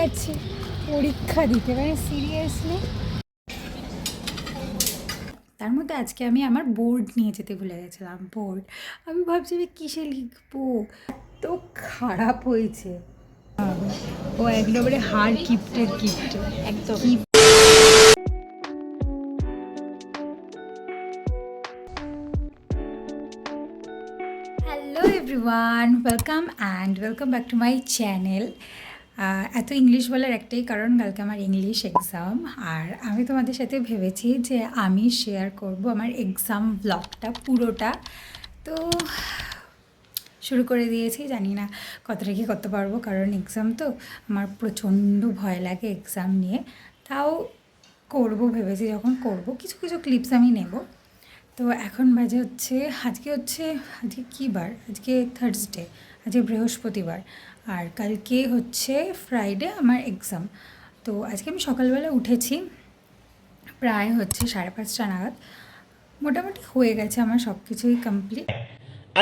যাচ্ছি পরীক্ষা দিতে, মানে সিরিয়াসলি। তার মধ্যে আজকে আমি আমার বোর্ড নিয়ে যেতে ভুলে গেছিলাম। বোর্ড আমি ভাবছি আমি কিসে লিখবো, এত খারাপ হয়েছে। ও একদমই হার কিপ্টের কিপ্ট একদম। Hello everyone, welcome back to my channel. এত ইংলিশ বলার একটাই কারণ, কালকে আমার ইংলিশ এক্সাম। আর আমি তোমাদের সাথে ভেবেছি যে আমি শেয়ার করব আমার এক্সাম ব্লগটা পুরোটা। তো শুরু করে দিয়েছি, জানি না কতটা কি করতে পারবো, কারণ এক্সাম তো আমার প্রচণ্ড ভয় লাগে এক্সাম নিয়ে। তাও করব ভেবেছি, যখন করব কিছু কিছু ক্লিপস আমি নেব। তো এখন বাজে হচ্ছে আজকে কী বার, আজকে থার্সডে, আজকে বৃহস্পতিবার, আর কালকে হচ্ছে ফ্রাইডে আমার এক্সাম। তো আজকে আমি সকালবেলা উঠেছি, প্রায় হচ্ছে 5:30 নাগাদ। মোটামুটি হয়ে গেছে আমার সব কিছুই কমপ্লিট।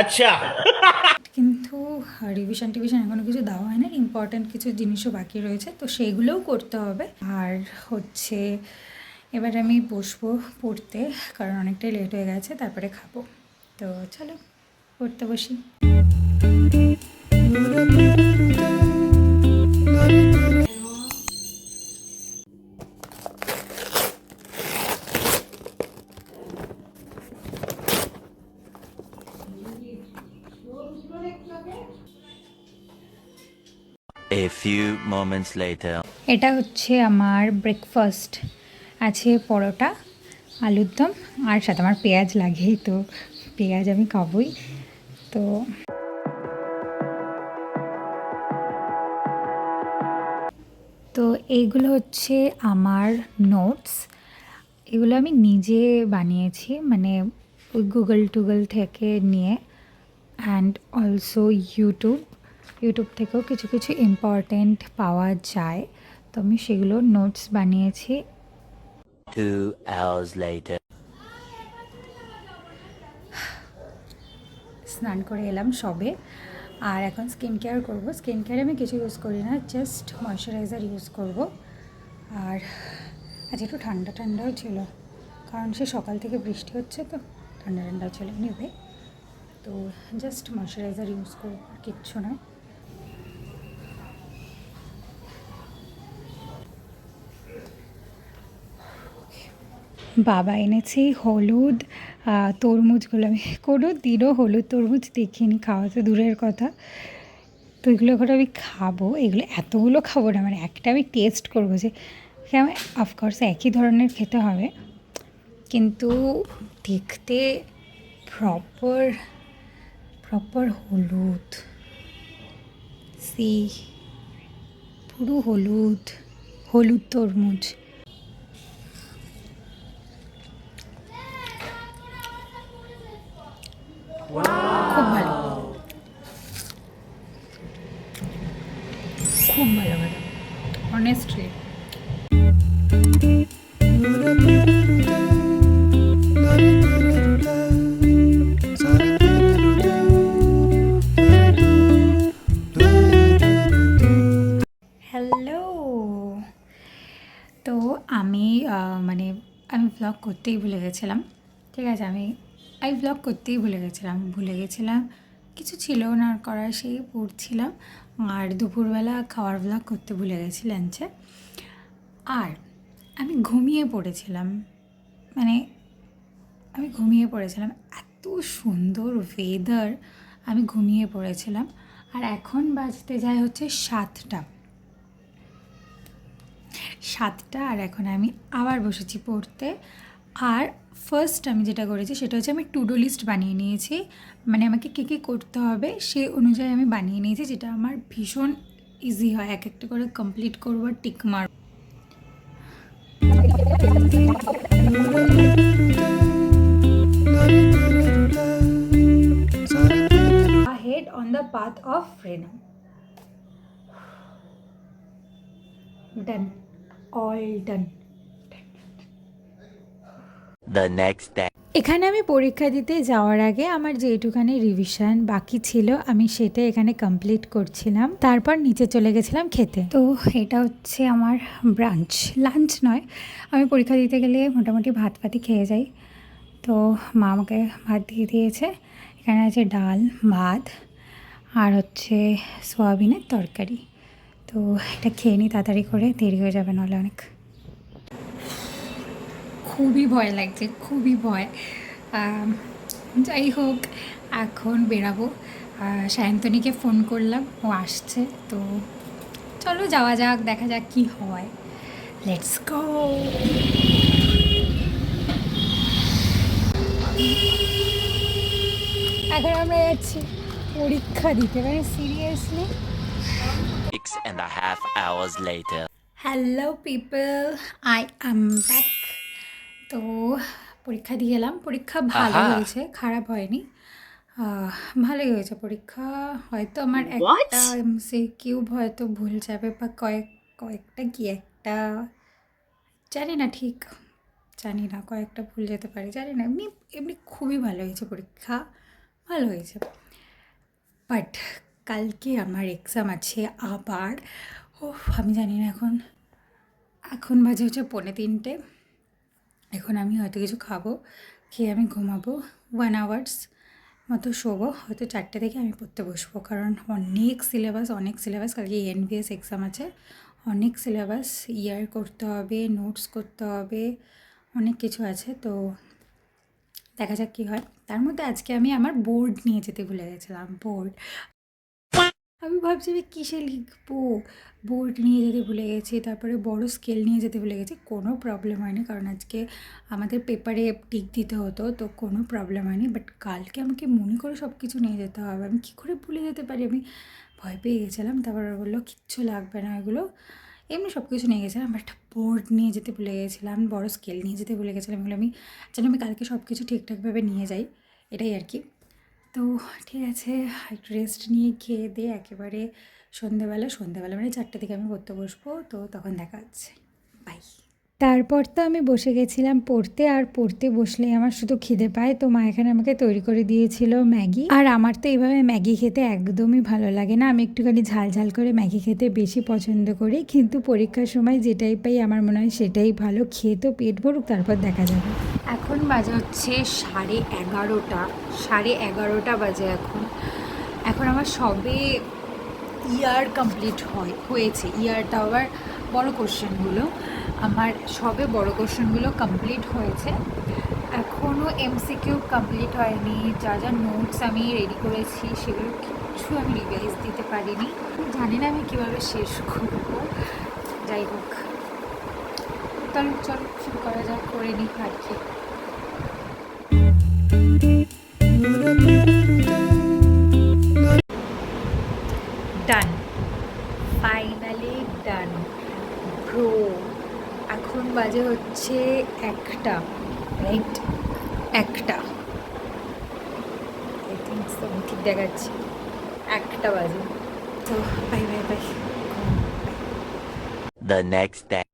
আচ্ছা, কিন্তু রিভিশন টিভিশন এখনও কিছু দেওয়া হয় না, ইম্পর্ট্যান্ট কিছু জিনিসও বাকি রয়েছে, তো সেইগুলোও করতে হবে। আর হচ্ছে এবার আমি বসবো পড়তে, কারণ অনেকটাই লেট হয়ে গেছে, তারপরে খাবো। তো চলো পড়তে বসি। A few moments later. এটা হচ্ছে আমার ব্রেকফাস্ট, আছে পরোটা, আলুর দম, আর সাথে আমার পেঁয়াজ লাগেই, তো পেঁয়াজ আমি খাবই। তো তো এইগুলো হচ্ছে আমার নোটস, এগুলো আমি নিজে বানিয়েছি, মানে ওই গুগল থেকে নিয়ে, অ্যান্ড অলসো ইউটিউব থেকেও কিছু কিছু ইম্পর্ট্যান্ট পাওয়া যায়, তো আমি সেগুলো নোটস বানিয়েছি। 2 hours later. স্নান করে এলাম সবে, আর এখন স্কিন কেয়ার করবো। স্কিন কেয়ারে আমি কিছু ইউজ করি না, জাস্ট ময়শ্চারাইজার ইউজ করব। আর আজ একটু ঠান্ডা ঠান্ডাও ছিল, কারণ সে সকাল থেকে বৃষ্টি হচ্ছে, তো ঠান্ডা ঠান্ডাও ছিল নেবে। তো জাস্ট ময়শ্চারাইজার ইউজ করবো, আর কিচ্ছু নয়। বাবা এনেছে হলুদ তরমুজগুলো, আমি কোনো দিনও হলুদ তরমুজ দেখিনি, খাওয়া তো দূরের কথা। তো এগুলো এখন আমি খাবো, এগুলো এতগুলো খাবো না, মানে একটা আমি টেস্ট করবো যে কেমন। অফকোর্স একই ধরনের খেতে হবে, কিন্তু দেখতে প্রপার হলুদ, পুরো হলুদ তরমুজ। খুব ভালো, খুব ভালো অনেস্টলি। হ্যালো, তো আমি আমি ব্লগ করতেই ভুলে গেছিলাম। ঠিক আছে, আমি ব্লগ করতেই ভুলে গেছিলাম, কিছু ছিল না করার, সেই পড়ছিলাম। আর দুপুরবেলা খাওয়ার ব্লগ করতে ভুলে গেছি লাঞ্চে। আর আমি ঘুমিয়ে পড়েছিলাম, মানে আমি ঘুমিয়ে পড়েছিলাম, এত সুন্দর ওয়েদার, আমি ঘুমিয়ে পড়েছিলাম। আর এখন বাজতে যায় হচ্ছে 7টা, আর এখন আমি আবার বসেছি পড়তে। আর ফার্স্ট আমি যেটা করেছি সেটা হচ্ছে আমি টু ডু লিস্ট বানিয়ে নিয়েছি, মানে আমাকে কী কী করতে হবে সে অনুযায়ী আমি বানিয়ে নিয়েছি, যেটা আমার ভীষণ ইজি হয়, এক একটা করে কমপ্লিট করবো, টিক মার। Ahead on the path of freedom. Done. All done. The next day. এখানে আমি পরীক্ষা দিতে যাওয়ার আগে আমার যেটুখানি রিভিশন বাকি ছিল আমি সেটা এখানে কমপ্লিট করছিলাম, তারপর নিচে চলে গেছিলাম খেতে। তো এটা হচ্ছে আমার ব্রাঞ্চ, লাঞ্চ নয়, আমি পরীক্ষা দিতে গেলে মোটামুটি ভাত ফাতি খেয়ে যাই। তো মা আমাকে ভাত দিয়ে দিয়েছে, এখানে আছে ডাল ভাত আর হচ্ছে সোয়াবিনের তরকারি। তো এটা খেয়ে নিই তাড়াতাড়ি করে, দেরি হয়ে যাবে নাহলে অনেক। খুবই ভয় লাগছে, খুবই ভয়। যাই হোক, এখন বেরাবো। সায়ন্তনীকে ফোন করলাম, ও আসছে। তো চলো যাওয়া যাক, দেখা যাক কি হয়। Let's go. এখন আমরা যাচ্ছি পরীক্ষা দিতে, মানে seriously. 6.5 hours later. Hello people, I am back. তো পরীক্ষা দিয়ে এলাম, পরীক্ষা ভালো আহা। হয়েছে, খারাপ হয়নি। ভালোই হয়েছে পরীক্ষা। হয়তো আমার একটা এমসিকিউ হয়তো ভুল যাবে, বা কয়েকটা কি একটা জানি না, ঠিক জানি না, কয়েকটা ভুল যেতে পারে, জানি না। এমনি এমনি খুবই ভালো হয়েছে পরীক্ষা, ভালো হয়েছে। বাট কালকে আমার এক্সাম আছে আবার। ও আমি জানি না, এখন বাজে হচ্ছে 2:45। এখন আমি হয়তো কিছু খাবো, খেয়ে আমি ঘুমাবো 1 আওয়ার্স মতো, শোবো। হয়তো 4টে থেকে আমি পড়তে বসবো, কারণ অনেক সিলেবাস কালকে এনবিএস এক্সাম আছে, অনেক সিলেবাস, ইয়ার করতে হবে, নোটস করতে হবে, অনেক কিছু আছে। তো দেখা যাক কী হয়। তার মধ্যে আজকে আমি আমার বোর্ড নিয়ে যেতে ভুলে গেছিলাম, বোর্ড। আমি ভাবছি আমি কিসে লিখবো, বোর্ড নিয়ে যেতে ভুলে গেছি, তারপরে বড় স্কেল নিয়ে যেতে ভুলে গেছি। কোনো প্রবলেম হয়নি, কারণ আজকে আমাদের পেপারে টিক দিতে হতো, তো কোনো প্রবলেম হয়নি। বাট কালকে আমাকে মনে করে সব কিছু নিয়ে যেতে হবে, আমি কী করে ভুলে যেতে পারি, আমি ভয় পেয়ে গেছিলাম। তারপর বললো কিচ্ছু লাগবে না, এগুলো এমনি সব কিছু নিয়ে গেছিলাম, বাট বোর্ড নিয়ে যেতে ভুলে গেছিলাম, বড় স্কেল নিয়ে যেতে ভুলে গেছিলাম। এগুলো আমি যেন আমি কালকে সব কিছু ঠিকঠাকভাবে নিয়ে যাই, এটাই আর কি। তো ঠিক আছে, একটু রেস্ট নিয়ে খেয়ে দিয়ে একেবারে সন্ধেবেলা মানে 4টে থেকে আমি পড়তে বসবো। তো তখন দেখা হচ্ছে, বাই। তারপর তো আমি বসে গেছিলাম পড়তে, আর পড়তে বসলেই আমার শুধু খিদে পায়। তো মা এখানে আমাকে তৈরি করে দিয়েছিল ম্যাগি, আর আমার তো এইভাবে ম্যাগি খেতে একদমই ভালো লাগে না, আমি একটুখানি ঝাল ঝাল করে ম্যাগি খেতে বেশি পছন্দ করি। কিন্তু পরীক্ষার সময় যেটাই পাই আমার মনে হয় সেটাই ভালো, খেয়ে তো পেট ভরুক, তারপর দেখা যাবে। এখন বাজে হচ্ছে 11:30, 11:30 বাজে এখন। এখন আমার সবে ইয়ার কমপ্লিট হয়েছে, ইয়ারটা আবার বড় কোশ্চেনগুলো, আমার সবে বড় কোশ্চেনগুলো কমপ্লিট হয়েছে, এখনও এমসিকিউ কমপ্লিট হয়নি। যা যা নোটস আমি রেডি করেছি সেগুলো কিছু আমি রিভাইজ দিতে পারিনি, জানি না আমি কীভাবে শেষ করবো। যাই হোক, চল শুরু করা যাক, করে নিই আর কি। ডান, ফাইনালি ডান ব্রো। এখন বাজে হচ্ছে 1টা, রাইট? 1টা, আই থিঙ্ক সো, আমি ঠিক দেখাচ্ছি 1টা বাজে। তো bye bye bye. The next day.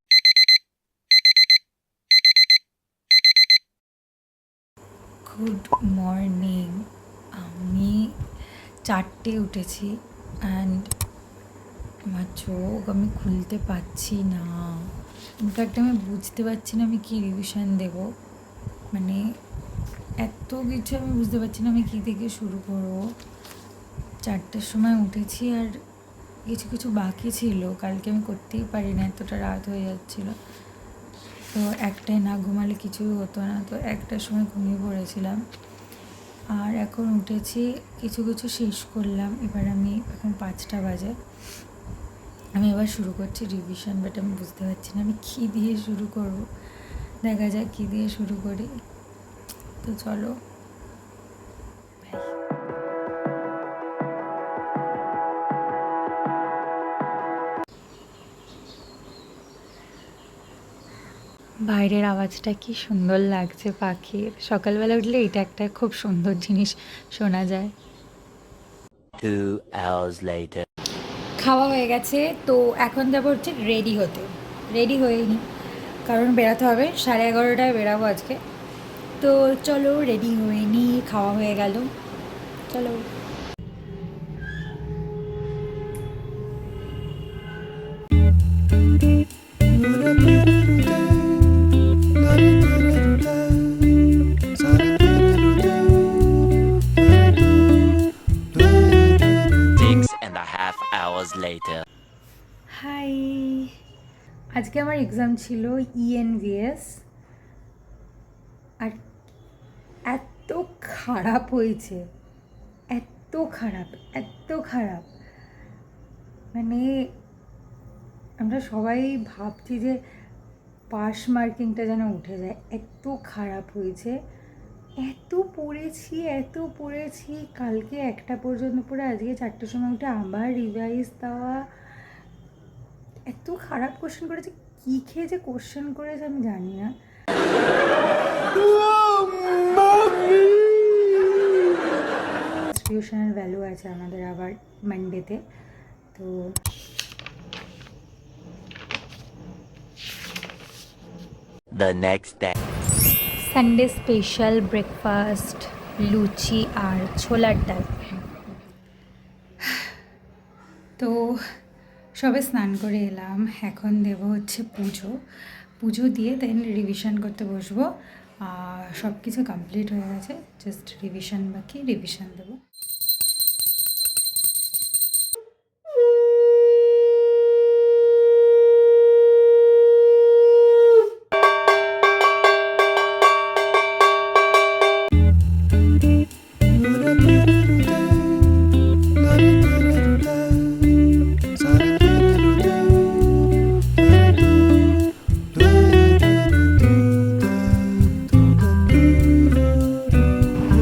Good morning. আমি 4টে উঠেছি, অ্যান্ড আমার চোখ আমি খুলতে পারছি না। ইনফ্যাক্ট আমি বুঝতে পারছি না আমি কী রিভিশন দেবো, মানে এত কিছু আমি বুঝতে পারছি না আমি কী থেকে শুরু করবো। 4টের সময় উঠেছি, আর কিছু কিছু বাকি ছিল কালকে আমি করতেই পারি না, এতটা রাত হয়ে যাচ্ছিলো। তো একটাই না ঘুমালে কিছুই হতো না, তো 1টার সময় ঘুমিয়ে পড়েছিলাম। আর এখন উঠেছি, কিছু কিছু শেষ করলাম। এবার এখন 5টা বাজে, আমি এবার শুরু করছি রিভিশন। বাট আমি বুঝতে পারছি না আমি কী দিয়ে শুরু করব, দেখা যাক কী দিয়ে শুরু করি। তো চলো, বাইরের আওয়াজটা কি সুন্দর লাগছে পাখির, সকালবেলা উঠলে এটা একটা খুব সুন্দর জিনিস শোনা যায়। 2 hours later. খাওয়া হয়ে গেছে, তো এখন যাবো হচ্ছে রেডি হতে। রেডি হয়নি, কারণ বেরাতে হবে, 11:30টায় বেরাবো আজকে। তো চলো রেডি হয়ে নিই, খাওয়া হয়ে গেল, চলো। Six and a half hours later. Hi, আজকে আমার এক্সাম ছিল ইএনভিএস, আর এত খারাপ হয়েছে, এত খারাপ, এত খারাপ, মানে আমরা সবাই ভাবছি যে পাস মার্কিংটা যেন উঠে যায়, এত খারাপ হয়েছে। এত পড়েছি, এত পড়েছি, কালকে 1টা পর্যন্ত পড়ে আজকে 4টের সময় উঠে আবার রিভাইজ দেওয়া। এত খারাপ কোশ্চেন করেছে, কী খেয়ে যে কোশ্চেন করেছে আমি জানি না। ডিস্ট্রিবিউশনের ভ্যালু আছে আমাদের আবার মানডেতে, তো The next day. Sunday special breakfast, লুচি আর ছোলার ডাল। তো সবে স্নান করে এলাম, এখন দেব হচ্ছে পুজো, পুজো দিয়ে দেন রিভিশন করতে বসবো। সব কিছু কমপ্লিট হয়ে গেছে, জাস্ট রিভিশন বাকি, রিভিশন দেবো।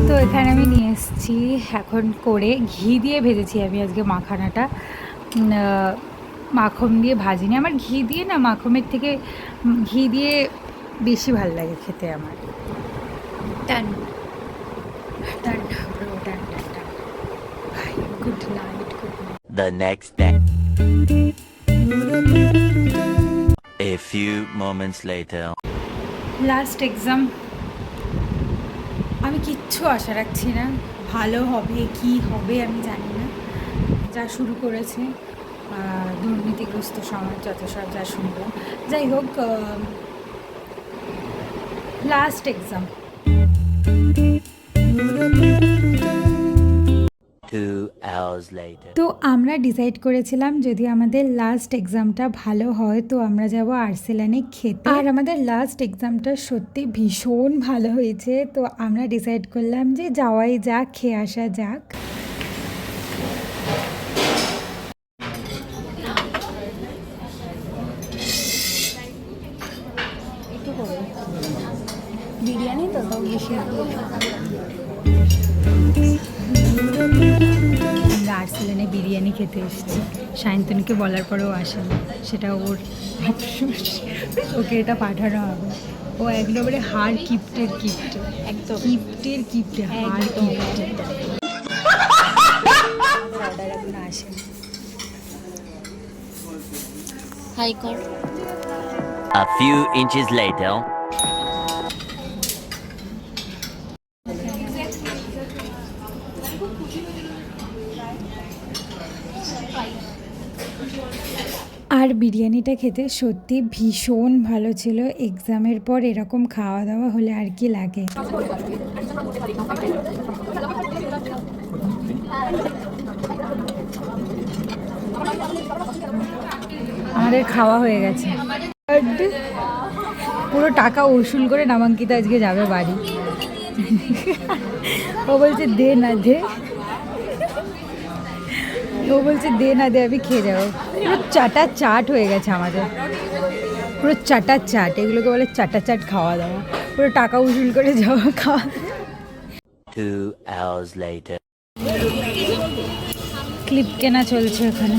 তো এখানে আমি নিয়ে এসেছি এখন করে, ঘি দিয়ে ভেজেছি আমি আজকে মাখানাটা, মাখন দিয়ে ভাজিনি। আমার ঘি দিয়ে না, মাখনের থেকে ঘি দিয়ে বেশি ভাল লাগে খেতে আমার। টান টান ব্রো, টান টান টান। ভাই good night, good night. The next day. A few moments later. Last exam, আমি কিচ্ছু আশা রাখছি না, ভালো হবে কি হবে আমি জানি না, যা শুরু করেছে দুর্নীতিগ্রস্ত সমাজ যত সব যা শুনবো। যাই হোক, লাস্ট এক্সাম। 2 hours later. তো আমরা ডিসাইড করেছিলাম যদি আমাদের লাস্ট এক্সামটা ভালো হয় তো আমরা যাব আর্সেলানে খেতে, আর আমাদের লাস্ট এক্সামটা সত্যি ভীষণ ভালো হয়েছে। তো আমরা ডিসাইড করলাম যে যাওয়াই যাক, খেয়ে আসা যাক। বিরিয়ানি তো বেশি, আমরা আর্সেলানে বিরিয়ানি খেতে এসেছি, সায়ন্তনীকে বলার পরেও আসেনি, সেটা ওর আফসোস, ওকে এটা পাঠানো হবে। ও একদমই হার কিপ্টের কিপ্ট, একদম কিপ্টের কিপ্টে, হার কিপ্টে। অর্ডার এখন আসেনি। হাই কর। A few inches later. আর বিরিয়ানিটা খেতে সত্যি ভীষণ ভালো ছিল। এক্সামের পর এরকম খাওয়া দাওয়া হলে আর কি লাগে। আমাদের খাওয়া হয়ে গেছে, পুরো টাকা উসুল করে নামাঙ্কিতা আজকে যাবে বাড়ি। ও বলছে দে না দে, ও বলছে দে না দে, আমি খেয়ে যাবো। পুরো চাটা চাট হয়ে গেছে আমাদের, পুরো চাটা চাট, এগুলোকে বলে চাটা চাট খাওয়া দাওয়া, পুরো টাকা উসুল করে যাওয়া খাওয়া। 2 hours later. ক্লিপ কেনা চলছে এখানে।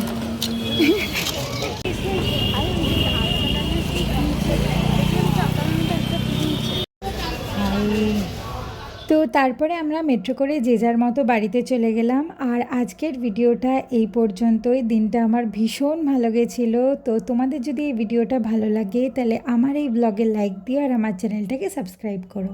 তো তারপরে আমরা মেট্রো করে যে যার মতো বাড়িতে চলে গেলাম। আর আজকের ভিডিওটা এই পর্যন্তই। দিনটা আমার ভীষণ ভালো গেছিলো। তো তোমাদের যদি এই ভিডিওটা ভালো লাগে তাহলে আমার এই ব্লগে লাইক দিও আর আমার চ্যানেলটাকে সাবস্ক্রাইব করো।